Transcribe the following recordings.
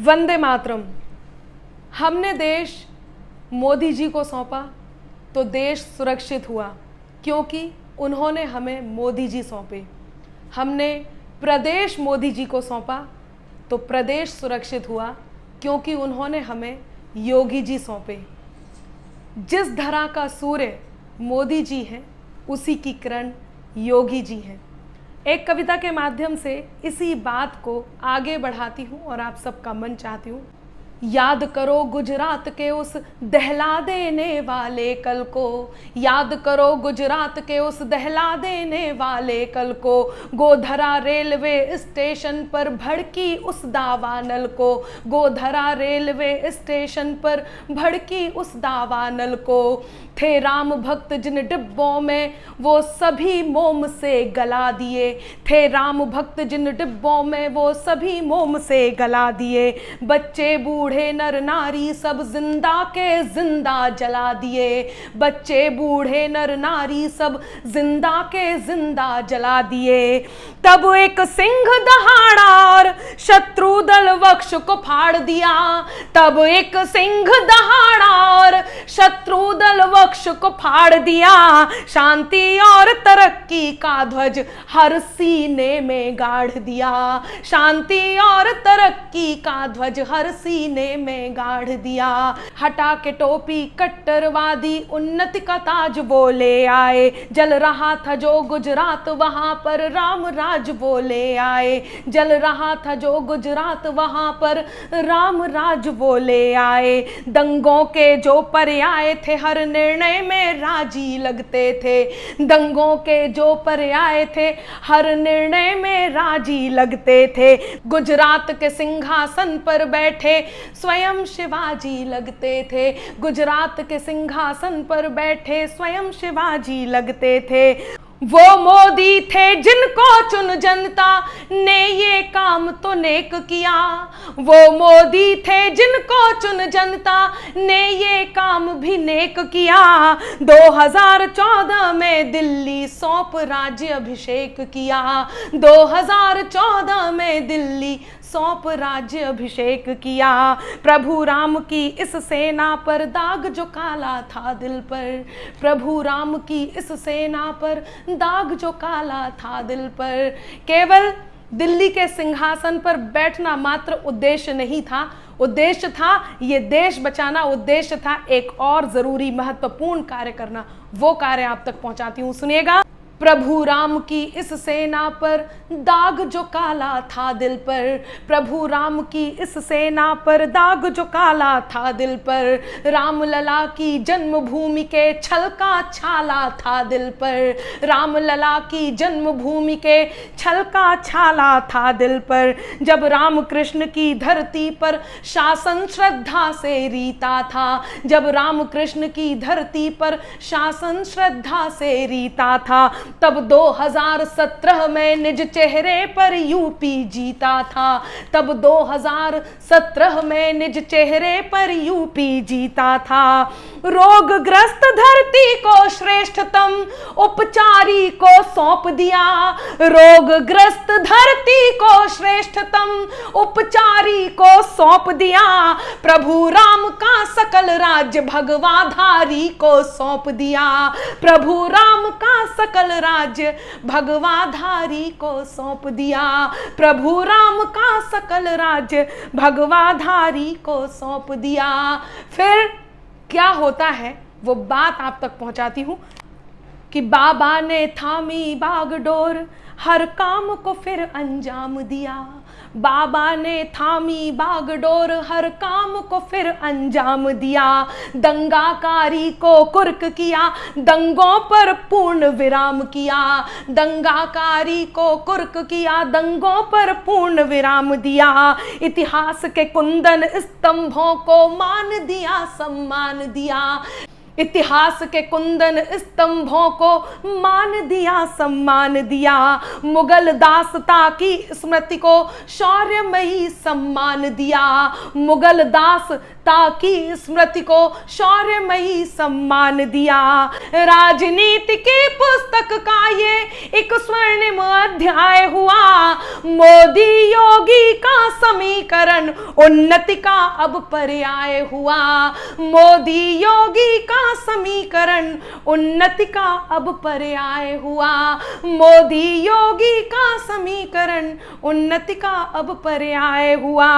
वंदे मातरम। हमने देश मोदी जी को सौंपा तो देश सुरक्षित हुआ क्योंकि उन्होंने हमें मोदी जी सौंपे। हमने प्रदेश मोदी जी को सौंपा तो प्रदेश सुरक्षित हुआ क्योंकि उन्होंने हमें योगी जी सौंपे। जिस धरा का सूर्य मोदी जी हैं उसी की किरण योगी जी हैं। एक कविता के माध्यम से इसी बात को आगे बढ़ाती हूँ और आप सबका मन चाहती हूँ। याद करो गुजरात के उस दहला देने वाले कल को, याद करो गुजरात के उस दहला देने वाले कल को, गोधरा रेलवे स्टेशन पर भड़की उस दावानल को, गोधरा रेलवे स्टेशन पर भड़की उस दावानल को। थे राम भक्त जिन डिब्बों में वो सभी मोम से गला दिए, थे राम भक्त जिन डिब्बों में वो सभी मोम से गला दिए। बच्चे बूढ़े नर नारी सब जिंदा के जिंदा जला दिए, बच्चे बूढ़े नर नारी सब जिंदा के जिंदा जला दिए। तब एक सिंह दहाड़ा और शत्रु दल वक्ष को फाड़ दिया, तब एक सिंह दहाड़ा और शत्रु दल वक्ष को फाड़ दिया। शांति और तरक्की का ध्वज हर सीने में गाड़ दिया, शांति और तरक्की का ध्वज हर सीने में गाड़ दिया। हटा के टोपी कट्टरवादी उन्नति का ताज बोले आए, जल रहा था जो गुजरात वहां पर राम राज बोले आए, जल रहा था जो गुजरात वहां पर राम राज बोले आए। दंगों के जो पर्याय थे हर निर्णय में राजी लगते थे, दंगों के जो पर्याय थे हर निर्णय में राजी लगते थे। गुजरात के सिंहासन पर बैठे स्वयं शिवाजी लगते थे, गुजरात के सिंहासन पर बैठे स्वयं शिवाजी लगते थे। वो मोदी थे जिनको चुन जनता ने ये काम तो नेक किया, वो मोदी थे जिनको चुन जनता ने ये काम भी नेक किया। 2014 में दिल्ली सौंप राज्य अभिषेक किया, 2014 में दिल्ली सौंप राज्य अभिषेक किया। प्रभु राम की इस सेना पर दाग जो काला था दिल पर, प्रभु राम की इस सेना पर दाग जो काला था दिल पर। केवल दिल्ली के सिंहासन पर बैठना मात्र उद्देश्य नहीं था, उद्देश्य था ये देश बचाना, उद्देश्य था एक और जरूरी महत्वपूर्ण कार्य करना। वो कार्य आप तक पहुंचाती हूँ, सुनिएगा। प्रभु राम की इस सेना पर दाग जो काला था दिल पर, प्रभु राम की इस सेना पर दाग जो काला था दिल पर। रामलला की जन्मभूमि के छल का छाला था दिल पर, रामलला की जन्मभूमि के छल का छाला था दिल पर। जब राम कृष्ण की धरती पर शासन श्रद्धा से रीता था, जब राम कृष्ण की धरती पर शासन श्रद्धा से रीता था, तब 2017 में निज चेहरे पर यूपी जीता था, तब 2017 में निज चेहरे पर यूपी जीता था। रोगग्रस्त धरती को श्रेष्ठतम उपचारी को सौंप दिया, रोगग्रस्त धरती को श्रेष्ठतम उपचारी को सौंप दिया। प्रभु राम का सकल राज्य भगवाधारी को सौंप दिया, प्रभु राम का सकल राज्य भगवाधारी को सौंप दिया, प्रभु राम का सकल राज्य भगवाधारी को सौंप दिया। फिर क्या होता है वो बात आप तक पहुंचाती हूं कि बाबा ने थामी बागडोर हर काम को फिर अंजाम दिया, बाबा ने थामी बागडोर हर काम को फिर अंजाम दिया। दंगाकारी को कुर्क किया, दंगों पर पूर्ण विराम किया, दंगाकारी को कुर्क किया, दंगों पर पूर्ण विराम दिया। इतिहास के कुंदन स्तंभों को मान दिया, सम्मान दिया, इतिहास के कुंदन स्तंभों को मान दिया, सम्मान दिया। मुगल दासता की स्मृति को शौर्यमयी सम्मान दिया। मुगल दासता की स्मृति को शौर्यमयी सम्मान दिया। राजनीति की पुस्तक का ये एक स्वर्णिम अध्याय हुआ। मोदी योगी का समीकरण उन्नति का अब पर्याय हुआ। मोदी योगी का समीकरण उन्नति का अब पर्याय हुआ। मोदी योगी का समीकरण उन्नति का अब पर्याय हुआ।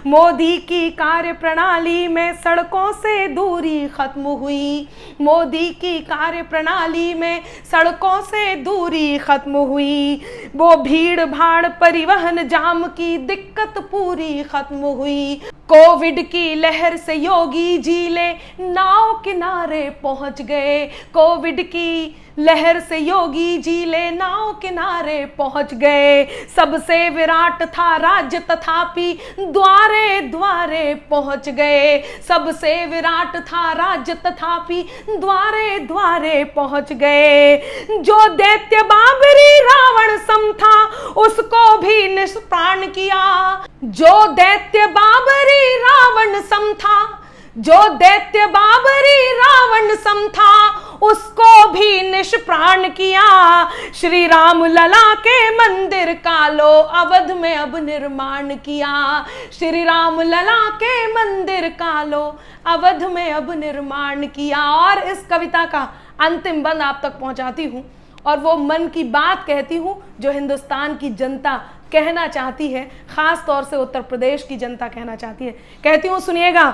मोदी की कार्य प्रणाली में सड़कों से दूरी खत्म हुई। मोदी की कार्य प्रणाली में सड़कों से दूरी खत्म हुई। वो भीड़ भाड़ परिवहन जाम की दिक्कत पूरी खत्म हुई। कोविड की लहर से योगी जी ले नाव किनारे पहुंच गए। कोविड की लहर से योगी जी ले नाव किनारे पहुंच गए। सबसे विराट था राज्य तथापि द्वारे द्वारे पहुंच गए। सबसे विराट था राज्य तथापि द्वारे द्वारे पहुंच गए। जो दैत्य बाबरी रावण सम था उसको भी निष्प्राण किया। जो दैत्य बाबरी रावण सम था, जो दैत्य बाबरी रावण सम था उसको भी निष्प्राण किया। श्री राम लला के मंदिर का लो अवध में अब निर्माण किया। श्री राम लला के मंदिर का लो अवध में अब निर्माण किया। और इस कविता का अंतिम बंद आप तक पहुंचाती हूँ और वो मन की बात कहती हूँ जो हिंदुस्तान की जनता कहना चाहती है, खास तौर से उत्तर प्रदेश की जनता कहना चाहती है। कहती हूँ, सुनिएगा।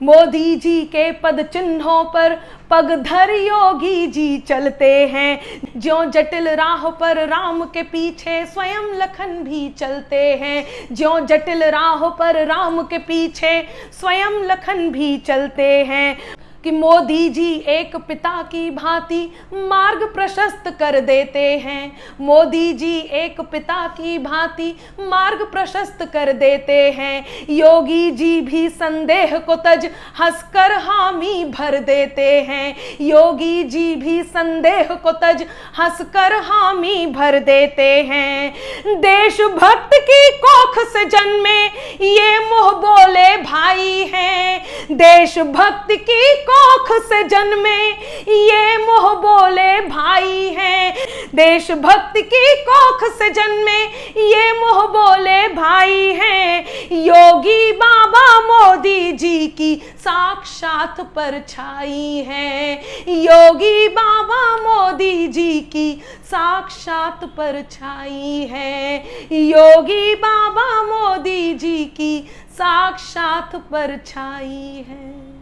मोदी जी के पद चिन्हों पर पगधर योगी जी चलते हैं। ज्यों जटिल राह पर राम के पीछे स्वयं लखन भी चलते हैं। ज्यों जटिल राह पर राम के पीछे स्वयं लखन भी चलते हैं। कि मोदी जी एक पिता की भांति मार्ग प्रशस्त कर देते हैं। मोदी जी एक पिता की भांति मार्ग प्रशस्त कर देते हैं। योगी जी भी संदेह को तज हंसकर हामी भर देते हैं। योगी जी भी संदेह को तज हंसकर हामी भर देते हैं। देशभक्त की कोख से जन्मे ये मुंह बोले भाई हैं। देशभक्त की कोख से जन्मे ये मुंह बोले भाई हैं। देशभक्त की कोख से जन्मे ये मुंह बोले भाई हैं। योगी बाबा मोदी जी की साक्षात परछाई हैं। योगी बाबा मोदी जी की साक्षात परछाई हैं। योगी बाबा मोदी जी की साक्षात परछाई है।